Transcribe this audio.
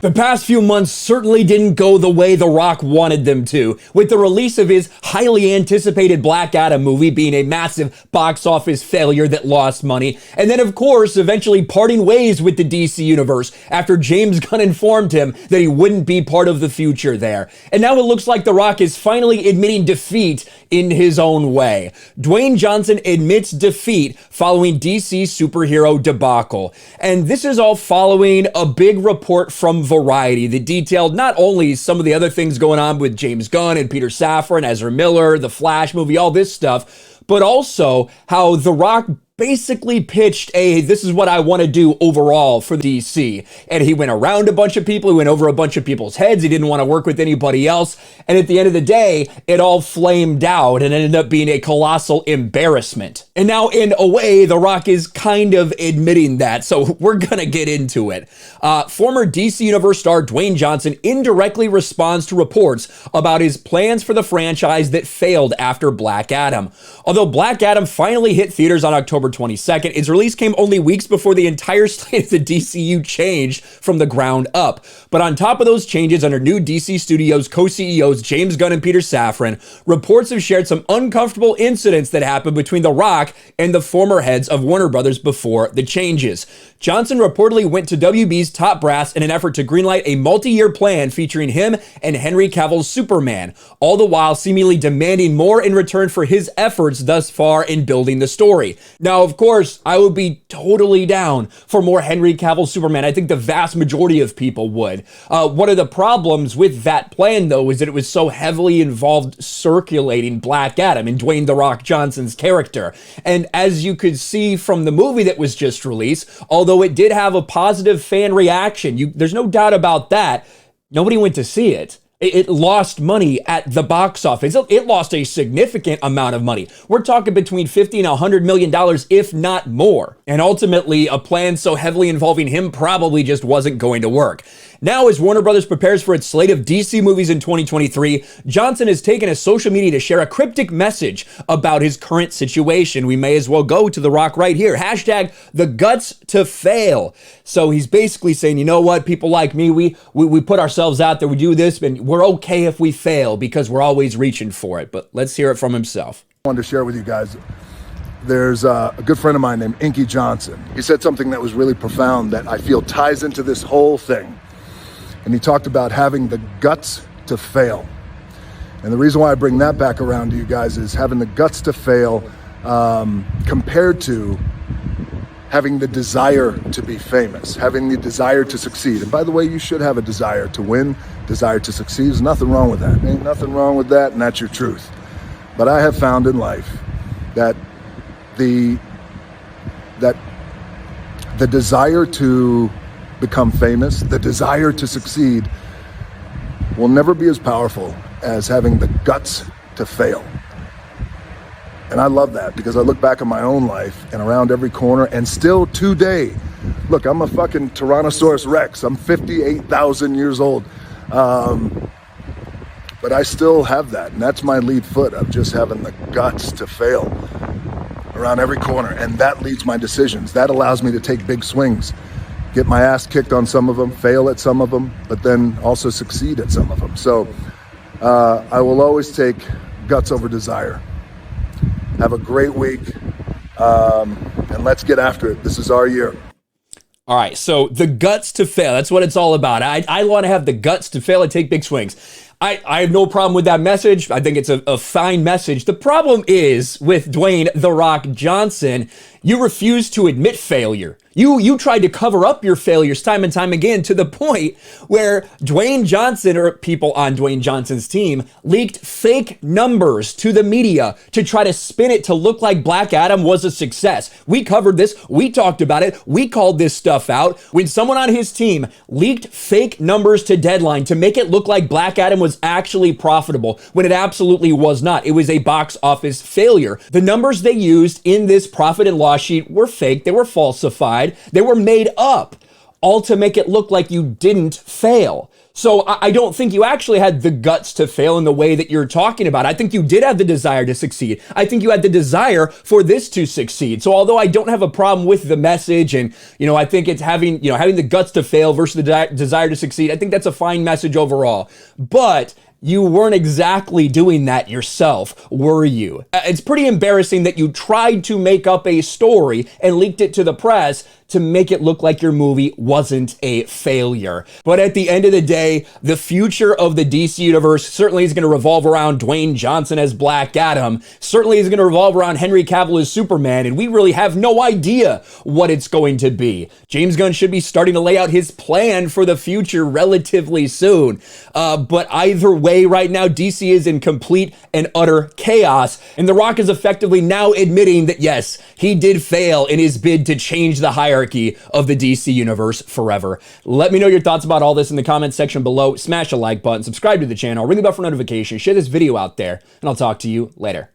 The past few months certainly didn't go the way The Rock wanted them to, with the release of his highly anticipated Black Adam movie being a massive box office failure that lost money, and then of course eventually parting ways with the DC Universe after James Gunn informed him that he wouldn't be part of the future there. And now it looks like The Rock is finally admitting defeat in his own way. Dwayne Johnson admits defeat following DC's superhero debacle. And this is all following a big report from Variety that detailed not only some of the other things going on with James Gunn and Peter Safran, Ezra Miller, the Flash movie, all this stuff, but also how The Rock basically pitched this is what I want to do overall for DC. And he went around a bunch of people, he went over a bunch of people's heads, he didn't want to work with anybody else, and at the end of the day, it all flamed out and ended up being a colossal embarrassment. And now, in a way, The Rock is kind of admitting that, so we're gonna get into it. Former DC Universe star Dwayne Johnson indirectly responds to reports about his plans for the franchise that failed after Black Adam. Although Black Adam finally hit theaters on October 22nd, its release came only weeks before the entire slate of the DCU changed from the ground up. But on top of those changes under new DC Studios co-CEOs James Gunn and Peter Safran, reports have shared some uncomfortable incidents that happened between The Rock and the former heads of Warner Brothers before the changes. Johnson reportedly went to WB's top brass in an effort to greenlight a multi-year plan featuring him and Henry Cavill's Superman, all the while seemingly demanding more in return for his efforts thus far in building the story. Now, of course, I would be totally down for more Henry Cavill Superman. I think the vast majority of people would. One of the problems with that plan, though, is that it was so heavily involved circulating Black Adam and Dwayne "The Rock" Johnson's character. And as you could see from the movie that was just released, although it did have a positive fan reaction, there's no doubt about that, nobody went to see it. It lost money at the box office. It lost a significant amount of money. We're talking between $50 and $100 million, if not more. And ultimately, a plan so heavily involving him probably just wasn't going to work. Now, as Warner Brothers prepares for its slate of DC movies in 2023, Johnson has taken to social media to share a cryptic message about his current situation. We may as well go to The Rock right here. Hashtag the guts to fail. So he's basically saying, you know what, people like me, we put ourselves out there, we do this, and we're okay if we fail because we're always reaching for it. But let's hear it from himself. I wanted to share with you guys, there's a good friend of mine named Inky Johnson. He said something that was really profound that I feel ties into this whole thing. And he talked about having the guts to fail. And the reason why I bring that back around to you guys is having the guts to fail compared to having the desire to be famous, having the desire to succeed. And by the way, you should have a desire to win, desire to succeed. There's nothing wrong with that. Ain't nothing wrong with that, and that's your truth. But I have found in life that the desire to become famous, the desire to succeed will never be as powerful as having the guts to fail. And I love that because I look back at my own life and around every corner, and still today, look, I'm a fucking Tyrannosaurus Rex. I'm 58,000 years old. But I still have that, and that's my lead foot of just having the guts to fail around every corner. And that leads my decisions. That allows me to take big swings, get my ass kicked on some of them, fail at some of them, but then also succeed at some of them. So I will always take guts over desire. Have a great week, and let's get after it. This is our year. All right, so the guts to fail, that's what it's all about. I want to have the guts to fail and take big swings. I have no problem with that message. I think it's a fine message. The problem is with Dwayne "The Rock" Johnson, you refuse to admit failure. You tried to cover up your failures time and time again, to the point where Dwayne Johnson, or people on Dwayne Johnson's team, leaked fake numbers to the media to try to spin it to look like Black Adam was a success. We covered this. We talked about it. We called this stuff out. When someone on his team leaked fake numbers to Deadline to make it look like Black Adam was actually profitable, when it absolutely was not. It was a box office failure. The numbers they used in this profit and loss sheet were fake. They were falsified. They were made up, all to make it look like you didn't fail. So I don't think you actually had the guts to fail in the way that you're talking about. I think you did have the desire to succeed. I think you had the desire for this to succeed. So although I don't have a problem with the message, and I think it's having the guts to fail versus the desire to succeed, I think that's a fine message overall. But you weren't exactly doing that yourself, were you? It's pretty embarrassing that you tried to make up a story and leaked it to the press to make it look like your movie wasn't a failure. But at the end of the day, the future of the DC universe certainly is going to revolve around Dwayne Johnson as Black Adam, certainly is going to revolve around Henry Cavill as Superman, and we really have no idea what it's going to be. James Gunn should be starting to lay out his plan for the future relatively soon. But either way, right now, DC is in complete and utter chaos, and The Rock is effectively now admitting that yes, he did fail in his bid to change the hierarchy of the DC universe forever. Let me know your thoughts about all this in the comments section below. Smash a like button, subscribe to the channel, ring the bell for notifications, share this video out there, and I'll talk to you later.